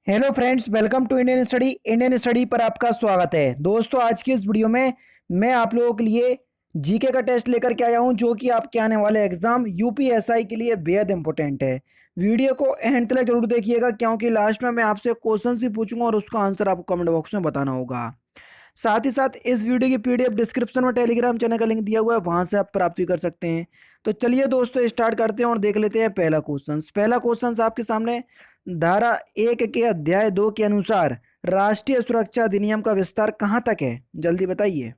Hello friends, welcome to Indian study पर आपका स्वागत है। दोस्तों, आज की इस वीडियो में मैं आप लोगों के लिए जीके का टेस्ट लेकर के आया हूं, जो कि आपके आने वाले एग्जाम यूपीएसआई के लिए बेहद इंपॉर्टेंट है। वीडियो को एंड तक जरूर देखिएगा, क्योंकि लास्ट में मैं आपसे क्वेश्चन ही पूछूंगा और उसका आंसर आपको कमेंट बॉक्स में बताना होगा। साथ ही साथ इस वीडियो की पीडीएफ डिस्क्रिप्शन में टेलीग्राम चैनल का लिंक दिया हुआ है, वहां से आप प्राप्त भी कर सकते हैं। तो चलिए दोस्तों, स्टार्ट करते हैं और देख लेते हैं पहला क्वेश्चन आपके सामने। धारा 1 के अध्याय 2 के अनुसार राष्ट्रीय सुरक्षा अधिनियम का विस्तार कहां तक है? जल्दी बताइए।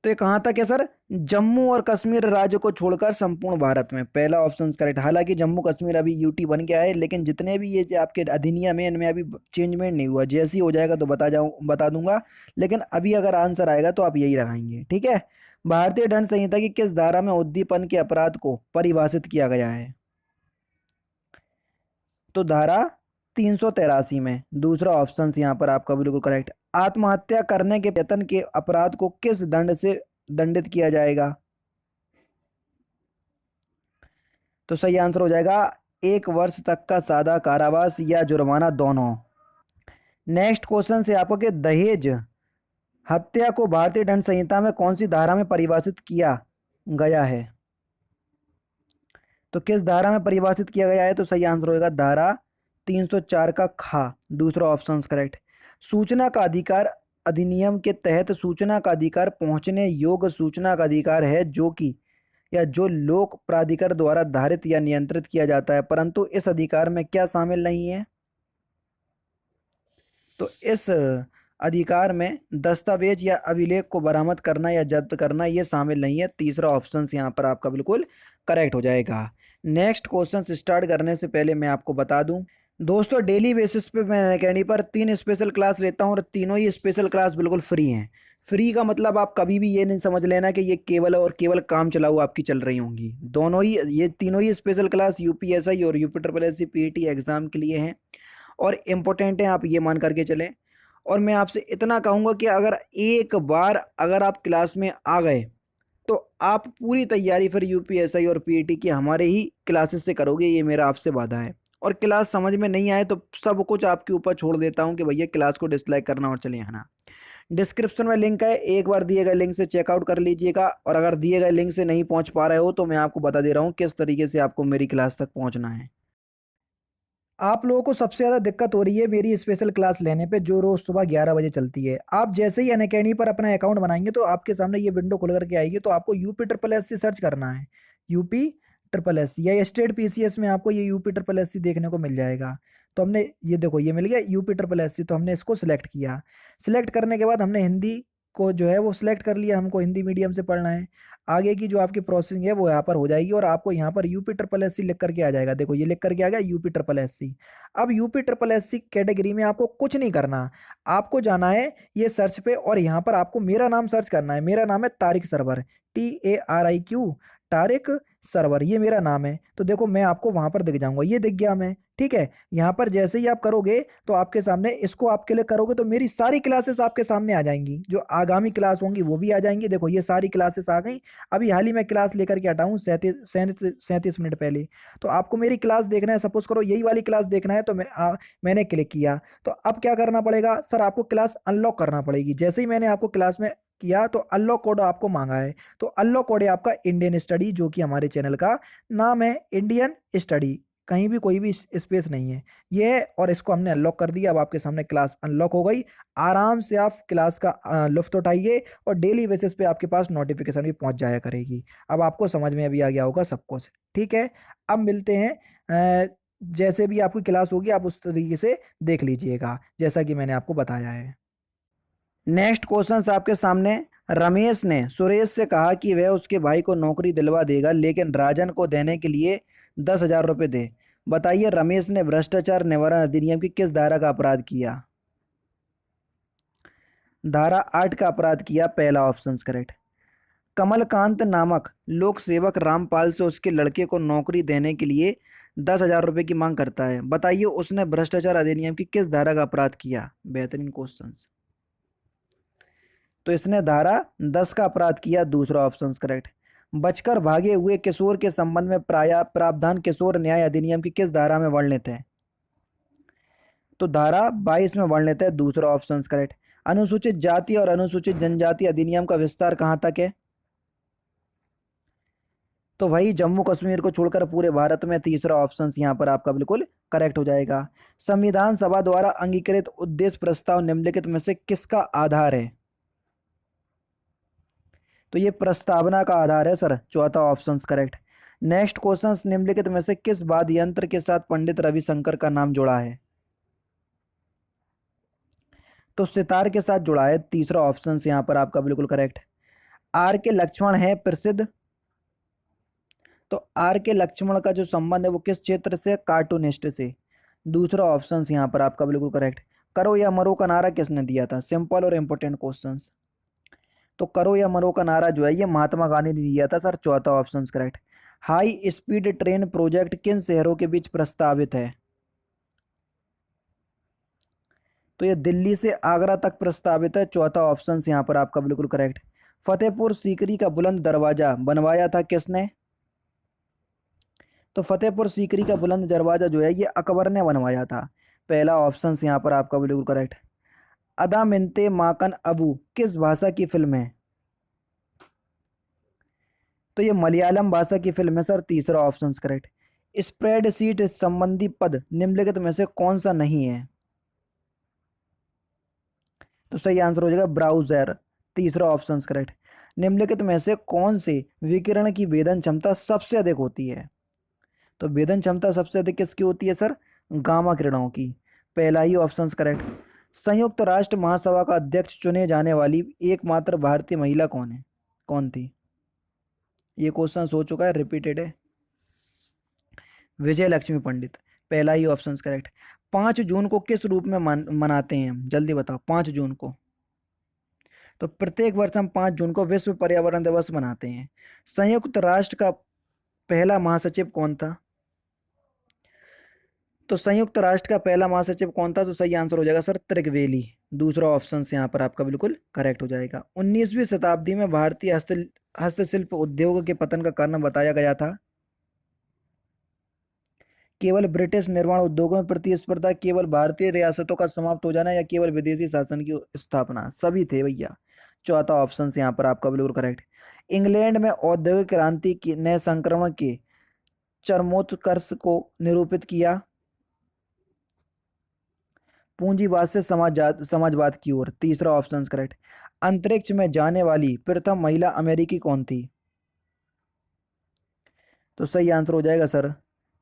तो ये कहां तक है सर? जम्मू और कश्मीर राज्य को छोड़कर संपूर्ण भारत में। पहला ऑप्शन करेक्ट। हालांकि जम्मू कश्मीर अभी यूटी बन गया है, लेकिन जितने भी ये जो आपके अधिनियम है इनमें अभी चेंजमेंट नहीं हुआ। जैसे ही हो जाएगा तो बता दूंगा। लेकिन अभी अगर आंसर आएगा तो आप यही लगाएंगे, ठीक है। भारतीय दंड संहिता की किस धारा में उद्दीपन के अपराध को परिभाषित किया गया है? तो धारा 383 में। दूसरा ऑप्शन यहाँ पर आपका बिल्कुल करेक्ट। आत्महत्या करने के वेतन के अपराध को किस दंड से दंडित किया जाएगा? तो सही आंसर हो जाएगा 1 वर्ष तक का सादा कारावास या जुर्माना, दोनों। नेक्स्ट क्वेश्चन से आपको कि दहेज हत्या को भारतीय दंड संहिता में कौन सी धारा में परिभाषित किया गया है? तो किस धारा में परिभाषित किया गया है? तो सही आंसर होगा धारा 304 का खा। दूसरा ऑप्शन करेक्ट। सूचना का अधिकार अधिनियम के तहत सूचना का अधिकार पहुंचने योग्य सूचना का अधिकार है, जो कि या जो लोक प्राधिकार द्वारा धारित या नियंत्रित किया जाता है, परंतु इस अधिकार में क्या शामिल नहीं है? तो इस अधिकार में दस्तावेज या अभिलेख को बरामद करना या जब्त करना ये शामिल नहीं है। तीसरा ऑप्शन यहाँ पर आपका बिल्कुल करेक्ट हो जाएगा। नेक्स्ट क्वेश्चन स्टार्ट करने से पहले मैं आपको बता दूं, दोस्तों डेली बेसिस पे मैं अकेडमी पर 3 स्पेशल क्लास लेता हूं और तीनों ही स्पेशल क्लास बिल्कुल फ्री हैं। फ्री का मतलब आप कभी भी ये नहीं समझ लेना कि ये केवल और केवल काम चलाऊ आपकी चल रही होंगी। दोनों ही, ये तीनों ही स्पेशल क्लास यूपीएसआई और यूपी पीईटी एग्जाम के लिए हैं और इम्पोर्टेंट है, आप ये मान करके चलें। और मैं आपसे इतना कहूँगा कि अगर एक बार अगर आप क्लास में आ गए तो आप पूरी तैयारी फिर यूपीएसआई और पीईटी की हमारे ही क्लासेस से करोगे, ये मेरा आपसे वादा है। और क्लास समझ में नहीं आए तो सब कुछ आपके ऊपर छोड़ देता हूँ कि भैया क्लास को डिसलाइक करना और चले आना। डिस्क्रिप्शन में लिंक है, एक बार दिए गए लिंक से चेकआउट कर लीजिएगा। और अगर दिए गए लिंक से नहीं पहुंच पा रहे हो तो मैं आपको बता दे रहा हूँ किस तरीके से आपको मेरी क्लास तक पहुंचना है। आप लोगों को सबसे ज़्यादा दिक्कत हो रही है मेरी स्पेशल क्लास लेने पे, जो रोज़ सुबह 11 बजे चलती है। आप जैसे ही अनअकैडमी पर अपना अकाउंट बनाएंगे तो आपके सामने ये विंडो खुल करके आएगी, तो आपको UP triple S C search करना है। यूपी ट्रिपल एस सी या स्टेट पीसीएस में आपको ये यूपी ट्रिपल एस सी देखने को मिल जाएगा। तो हमने ये देखो, ये मिल गया यूपी ट्रिपल एस सी, तो हमने इसको सिलेक्ट किया। सिलेक्ट करने के बाद हमने हिंदी को जो है वो सिलेक्ट कर लिया, हमको हिंदी मीडियम से पढ़ना है। आगे की जो आपकी प्रोसेसिंग है वो यहाँ पर हो जाएगी और आपको यहाँ पर यूपी ट्रिपल एस सी लिख करके आ जाएगा। देखो ये लिख करके आ गया यूपी ट्रिपल एस सी। अब UP triple S C category में आपको कुछ नहीं करना, आपको जाना है ये सर्च पे और यहाँ पर आपको मेरा नाम सर्च करना है। मेरा नाम है तारिक सरवर, TARIQ, तारिक सरवर, ये मेरा नाम है। तो देखो मैं आपको वहां पर दिख जाऊंगा, ये दिख गया मैं, ठीक है। यहाँ पर जैसे ही आप करोगे तो आपके सामने इसको आप क्लिक करोगे तो मेरी सारी क्लासेस आपके सामने आ जाएंगी, जो आगामी क्लास होंगी वो भी आ जाएंगी। देखो ये सारी क्लासेस आ गई। अभी हाल ही में क्लास लेकर के हटा हूँ 37 मिनट पहले। तो आपको मेरी क्लास देखना है, सपोज करो यही वाली क्लास देखना है, तो मैंने क्लिक किया। तो अब क्या करना पड़ेगा सर? आपको क्लास अनलॉक करना पड़ेगी। जैसे ही मैंने आपको क्लास में किया तो अनलॉक कोड आपको मांगा है। तो अनलॉक कोड है आपका इंडियन स्टडी, जो कि हमारे चैनल का नाम है इंडियन स्टडी। कहीं भी कोई भी स्पेस नहीं है ये है। और इसको हमने अनलॉक कर दिया। अब आपके सामने क्लास अनलॉक हो गई। आराम से आप क्लास का लुफ्त उठाइए और डेली बेसिस पे आपके पास नोटिफिकेशन भी पहुंच जाया करेगी। अब आपको समझ में अभी आ गया होगा सब कुछ, ठीक है। अब मिलते हैं, जैसे भी आपकी क्लास होगी आप उस तरीके से देख लीजिएगा, जैसा कि मैंने आपको बताया है। नेक्स्ट क्वेश्चन आपके सामने। रमेश ने सुरेश से कहा कि वह उसके भाई को नौकरी दिलवा देगा, लेकिन राजन को देने के लिए 10,000 रुपये दे। बताइए रमेश ने भ्रष्टाचार निवारण अधिनियम की किस धारा का अपराध किया? धारा 8 का अपराध किया। पहला ऑप्शन करेक्ट। कमलकांत नामक लोक सेवक रामपाल से उसके लड़के को नौकरी देने के लिए 10,000 रुपये की मांग करता है। बताइए उसने भ्रष्टाचार अधिनियम की किस धारा का अपराध किया? बेहतरीन क्वेश्चन। तो इसने धारा 10 का अपराध किया। दूसरा ऑप्शन करेक्ट। बचकर भागे हुए किशोर के संबंध में प्रावधान किशोर न्याय अधिनियम की किस धारा में वर्णित है? तो धारा 22 में वर्णित है, दूसरा ऑप्शन करेक्ट। अनुसूचित जाति और अनुसूचित जनजाति अधिनियम का विस्तार कहाँ तक है? तो वही जम्मू कश्मीर को छोड़कर पूरे भारत में, तीसरा ऑप्शन यहाँ पर आपका बिल्कुल करेक्ट हो जाएगा। संविधान सभा द्वारा अंगीकृत उद्देश्य प्रस्ताव निम्नलिखित में से किसका आधार है? तो ये प्रस्तावना का आधार है सर, चौथा ऑप्शन करेक्ट। नेक्स्ट क्वेश्चन, निम्नलिखित में से किस वाद्य यंत्र के साथ पंडित रविशंकर का नाम जुड़ा है? तो सितार के साथ जुड़ा है, तीसरा ऑप्शन यहाँ पर आपका बिल्कुल करेक्ट। आर के लक्ष्मण है प्रसिद्ध, तो आर के लक्ष्मण का जो संबंध है वो किस क्षेत्र से? कार्टूनिस्ट से, दूसरा ऑप्शन यहाँ पर आपका बिल्कुल करेक्ट। करो या मरो का नारा किसने दिया था? सिंपल और इंपोर्टेंट क्वेश्चंस। तो करो या मरो का नारा जो है ये महात्मा गांधी ने दिया था सर, चौथा option correct. High speed train project किन शहरों के बीच प्रस्तावित है? तो ये दिल्ली से आगरा तक प्रस्तावित है, चौथा ऑप्शन यहाँ पर आपका बिल्कुल करेक्ट। फतेहपुर सीकरी का बुलंद दरवाजा बनवाया था किसने? तो फतेहपुर सीकरी का बुलंद दरवाजा जो है ये अकबर ने बनवाया था, पहला ऑप्शन यहाँ पर आपका बिल्कुल करेक्ट। अदा मिन्ते माकन अबू किस भाषा की फिल्म है? तो ये मलयालम भाषा की फिल्म है सर, तीसरा ऑप्शन करेक्ट। स्प्रेडशीट संबंधी पद निम्नलिखित में से कौन सा नहीं है? तो सही आंसर हो जाएगा ब्राउजर, तीसरा ऑप्शन करेक्ट। निम्नलिखित में से कौन से विकिरण की वेदन क्षमता सबसे अधिक होती है? तो वेदन क्षमता सबसे अधिक किसकी होती है सर? गामा किरणों की, पहला ही ऑप्शन करेक्ट। संयुक्त राष्ट्र महासभा का अध्यक्ष चुने जाने वाली एकमात्र भारतीय महिला कौन है, कौन थी? ये क्वेश्चन हो चुका है, रिपीटेड है। विजय लक्ष्मी पंडित, पहला ही ऑप्शन करेक्ट। 5 जून को किस रूप में मनाते हैं हम, जल्दी बताओ? 5 जून को, तो प्रत्येक वर्ष हम 5 जून को विश्व पर्यावरण दिवस मनाते हैं। संयुक्त राष्ट्र का पहला महासचिव कौन था? तो संयुक्त राष्ट्र का पहला महासचिव कौन था? तो सही आंसर हो जाएगा सर त्रिगवेली, दूसरा ऑप्शन से यहाँ पर आपका बिल्कुल करेक्ट हो जाएगा। 19वीं शताब्दी में भारतीय हस्तशिल्प उद्योग के पतन का कारण बताया गया था। केवल ब्रिटिश निर्माण उद्योगों में प्रतिस्पर्धा, केवल भारतीय रियासतों का समाप्त हो जाना, या केवल विदेशी शासन की स्थापना? सभी थे भैया, चौथा ऑप्शन से यहाँ पर आपका बिल्कुल करेक्ट। इंग्लैंड में औद्योगिक क्रांति के नए संक्रमण के चरमोत्कर्ष को निरूपित किया, पूंजीवाद से समाजवाद की ओर, तीसरा ऑप्शन करेक्ट। अंतरिक्ष में जाने वाली प्रथम महिला अमेरिकी कौन थी? तो सही आंसर हो जाएगा सर,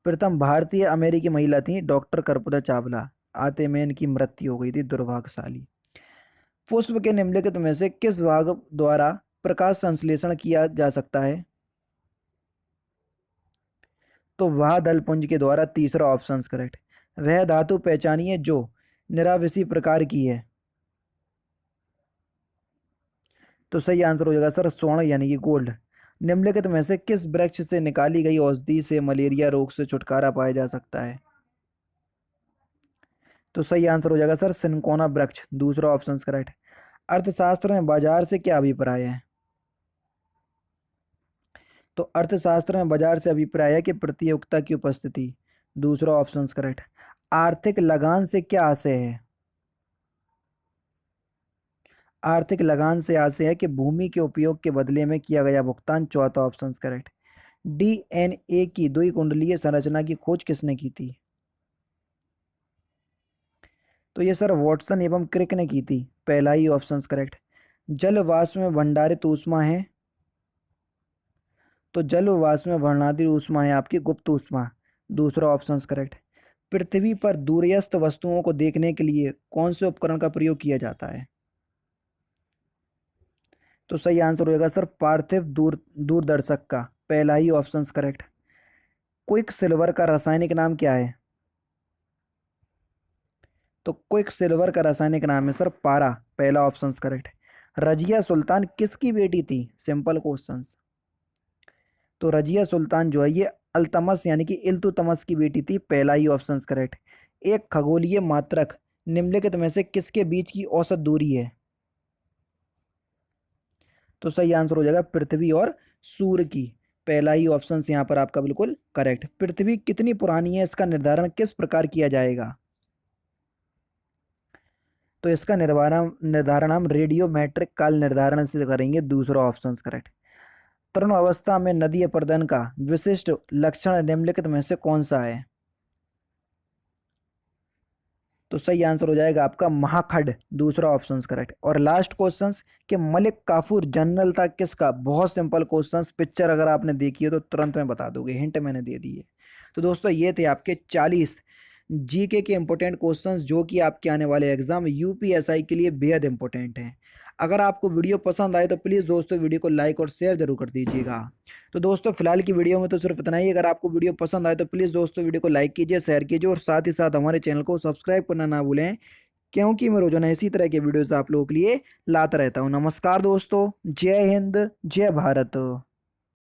प्रथम भारतीय अमेरिकी महिला थी डॉक्टर कल्पना चावला, आते में इनकी मृत्यु हो गई थी दुर्भाग्यशाली। पुष्प के निम्नलिखित में से किस भाग द्वारा प्रकाश संश्लेषण किया जा सकता है? तो वह दलपुंज के द्वारा, तीसरा ऑप्शन करेक्ट। वह धातु पहचानिए जो निराविषी प्रकार की है। तो सही आंसर हो जाएगा सर स्वर्ण यानी कि गोल्ड। निम्नलिखित में से किस वृक्ष से निकाली गई औषधि से मलेरिया रोग से छुटकारा पाया जा सकता है? तो सही आंसर हो जाएगा सर सिनकोना वृक्ष, दूसरा ऑप्शन करेक्ट। अर्थशास्त्र में बाजार से क्या अभिप्राय है? तो अर्थशास्त्र में बाजार से अभिप्राय है कि प्रतियोगिता की उपस्थिति, दूसरा ऑप्शन करेक्ट। आर्थिक लगान से क्या आशय है? आर्थिक लगान से आशय है कि भूमि के उपयोग के बदले में किया गया भुगतान, चौथा ऑप्शन करेक्ट। डीएनए की द्विकुंडलीय संरचना की खोज किसने की थी? तो ये सर वॉटसन एवं क्रिक ने की थी, पहला ही ऑप्शन करेक्ट। जल वाष्प में भंडारित ऊष्मा है, तो जल वाष्प में भंडारित ऊष्मा है आपकी गुप्त ऊष्मा, दूसरा ऑप्शन करेक्ट। पृथ्वी पर दूरस्थ वस्तुओं को देखने के लिए कौन से उपकरण का प्रयोग किया जाता है? तो सही आंसर होगा सर पार्थिव दूरदर्शक का, पहला ही ऑप्शन करेक्ट। क्विक सिल्वर का रासायनिक नाम क्या है? तो क्विक सिल्वर का रासायनिक नाम है सर पारा, पहला ऑप्शन करेक्ट। रजिया सुल्तान किसकी बेटी थी? Simple questions. तो रजिया सुल्तान जो है ये अल्तमस यानी कि इल्तुतमस की बेटी थी, पहला ही ऑप्शन करेक्ट। एक खगोलीय मात्रक निम्नलिखित में से किसके बीच की औसत दूरी है? तो सही आंसर हो जाएगा पृथ्वी और सूर्य की, पहला ही ऑप्शन यहाँ पर आपका बिल्कुल करेक्ट। पृथ्वी कितनी पुरानी है इसका निर्धारण किस प्रकार किया जाएगा? तो इसका निर्धारण निर्धारण हम रेडियोमेट्रिक काल निर्धारण से करेंगे, दूसरा ऑप्शन करेक्ट। तरुण अवस्था में नदी अपरदन का विशिष्ट लक्षण निम्नलिखित में से कौन सा है? तो सही आंसर हो जाएगा आपका महाखड, दूसरा ऑप्शन करेक्ट। और लास्ट क्वेश्चन कि मलिक काफूर जनरल था किसका? बहुत सिंपल क्वेश्चन, पिक्चर अगर आपने देखी है तो तुरंत में बता दोगे, हिंट मैंने दे दी है। तो दोस्तों ये थे आपके 40 जीके के इंपॉर्टेंट क्वेश्चंस जो कि आपके आने वाले एग्जाम यूपीएसआई के लिए बेहद इंपॉर्टेंट हैं। अगर आपको वीडियो पसंद आए तो प्लीज़ दोस्तों वीडियो को लाइक और शेयर जरूर कर दीजिएगा। तो दोस्तों फिलहाल की वीडियो में तो सिर्फ इतना ही। अगर आपको वीडियो पसंद आए तो प्लीज़ दोस्तों वीडियो को लाइक कीजिए, शेयर कीजिए और साथ ही साथ हमारे चैनल को सब्सक्राइब करना ना भूलें, क्योंकि मैं रोजाना इसी तरह के वीडियोस आप लोगों के लिए लाता रहता हूँ। नमस्कार दोस्तों, जय हिंद, जय भारत।